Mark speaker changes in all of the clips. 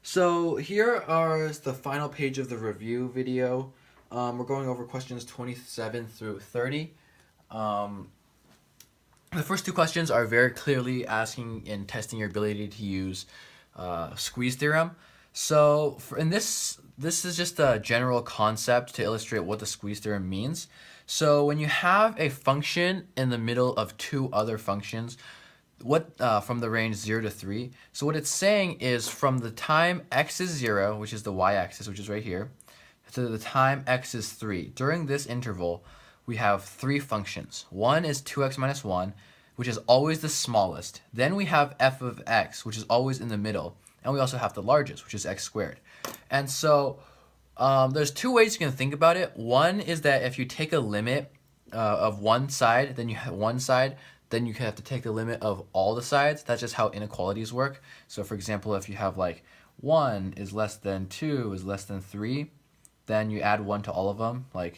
Speaker 1: So here are the final page of the review video. We're going over questions 27 through 30. Um, the first two questions are very clearly asking and testing your ability to use squeeze theorem. So in this is just a general concept to illustrate what the squeeze theorem means. So when you have a function in the middle of two other functions, from the range 0 to 3. So what it's saying is from the time x is 0, which is the y-axis, which is right here, to the time x is 3. During this interval, we have three functions. One is 2x minus 1, which is always the smallest. Then we have f of x, which is always in the middle. And we also have the largest, which is x squared. And so there's two ways you can think about it. One is that if you take a limit of one side, then you have one side, then you have to take the limit of all the sides. That's just how inequalities work. So for example, if you have like 1 is less than 2 is less than 3, then you add 1 to all of them, right?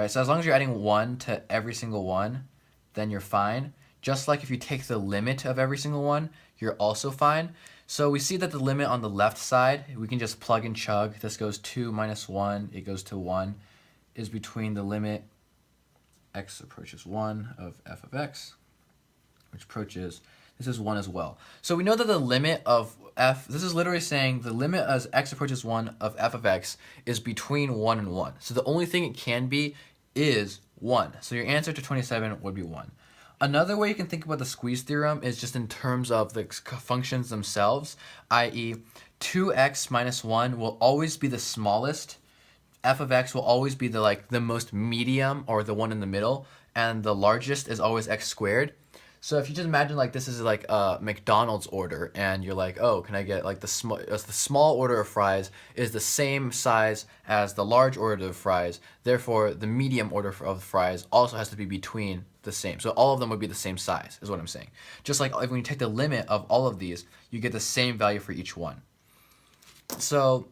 Speaker 1: So as long as you're adding 1 to every single one, then you're fine. Just like if you take the limit of every single one, you're also fine. So we see that the limit on the left side, we can just plug and chug. This goes 2 minus 1, it goes to 1, is between the limit x approaches 1 of f of x, which approaches, this is 1 as well. So we know that the limit of f, this is literally saying the limit as x approaches 1 of f of x is between 1 and 1. So the only thing it can be is 1. So your answer to 27 would be 1. Another way you can think about the squeeze theorem is just in terms of the functions themselves, i.e. 2x minus 1 will always be the smallest, f of x will always be the most medium or the one in the middle, and the largest is always x squared. So if you just imagine this is like a McDonald's order, and you're like, oh, can I get the small order of fries is the same size as the large order of fries, therefore the medium order of fries also has to be between the same. So all of them would be the same size, is what I'm saying. Just like when you take the limit of all of these, you get the same value for each one. So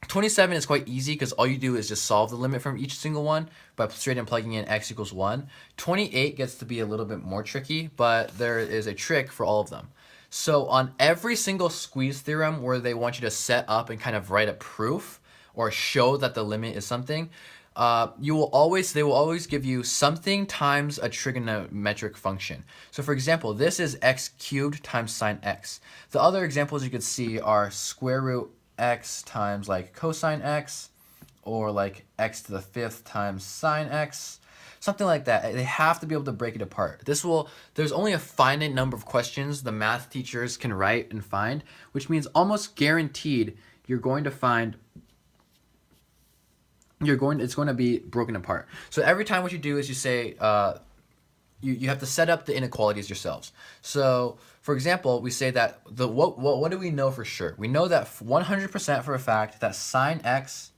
Speaker 1: 27 is quite easy because all you do is just solve the limit from each single one by straight and plugging in x equals 1. 28 gets to be a little bit more tricky, but there is a trick for all of them. So on every single squeeze theorem where they want you to set up and kind of write a proof or show that the limit is something, they will always give you something times a trigonometric function. So for example, this is x cubed times sine x. The other examples you could see are square root x times cosine x, or x to the 5th times sine x, something like that. They have to be able to break it apart. There's only a finite number of questions the math teachers can write and find, which means almost guaranteed you're going to find it's going to be broken apart. So every time what you do is you say you have to set up the inequalities yourselves. So for example, we say that what do we know for sure? We know that 100% for a fact that sine x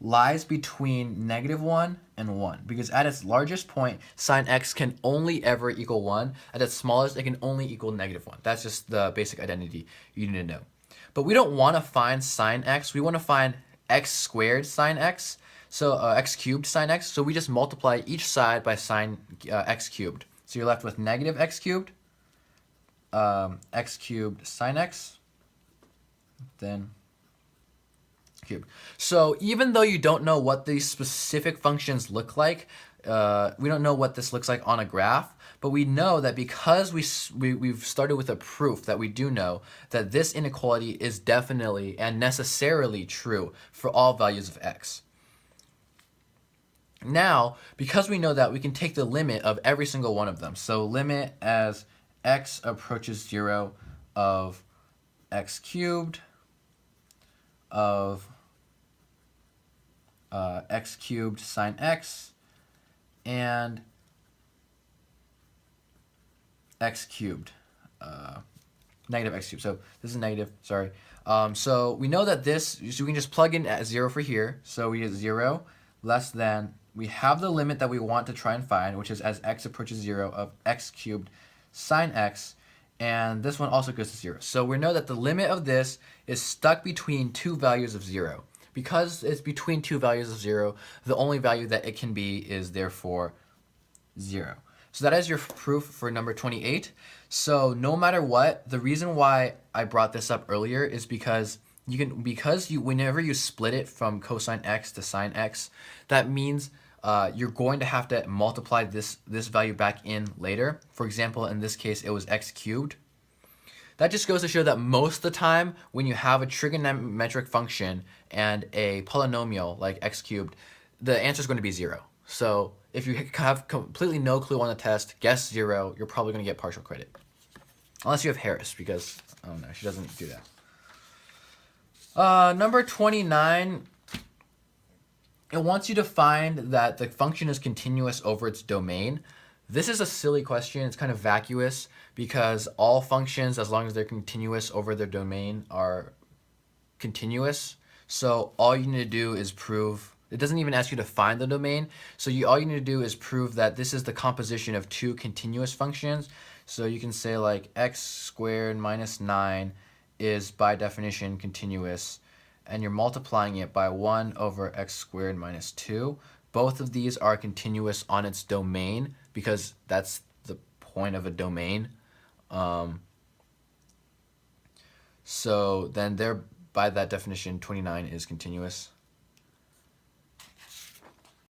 Speaker 1: lies between -1 and 1, because at its largest point, sine x can only ever equal 1. At its smallest, it can only equal -1. That's just the basic identity you need to know. But we don't want to find sine x. We want to find x squared sine x. So x cubed sine x, so we just multiply each side by sine x cubed. So you're left with negative x cubed, x cubed sine x, then cubed. So even though you don't know what these specific functions look like, we don't know what this looks like on a graph, but we know that because we've started with a proof that we do know that this inequality is definitely and necessarily true for all values of x. Now, because we know that, we can take the limit of every single one of them. So limit as x approaches 0 of x cubed, of x cubed sine x, and x cubed, negative x cubed. So this is negative, sorry. So we know that so we can just plug in at 0 for here. So we get 0 less than, we have the limit that we want to try and find, which is as x approaches 0 of x cubed sine x, and this one also goes to 0. So we know that the limit of this is stuck between two values of 0. Because it's between two values of 0, the only value that it can be is therefore 0. So that is your proof for number 28. So no matter what, the reason why I brought this up earlier is because whenever you split it from cosine x to sine x, that means you're going to have to multiply this value back in later. For example, in this case, it was x cubed. That just goes to show that most of the time when you have a trigonometric function and a polynomial like x cubed, the answer is going to be 0. So if you have completely no clue on the test, guess 0, you're probably going to get partial credit. Unless you have Harris, because, I don't know, she doesn't do that. Number 29, it wants you to find that the function is continuous over its domain. This is a silly question. It's kind of vacuous because all functions, as long as they're continuous over their domain, are continuous. So all you need to do is prove, it doesn't even ask you to find the domain. So all you need to do is prove that this is the composition of two continuous functions. So you can say like x squared minus 9 is by definition continuous, and you're multiplying it by 1 over x squared minus 2. Both of these are continuous on its domain because that's the point of a domain. So then by that definition, 29 is continuous.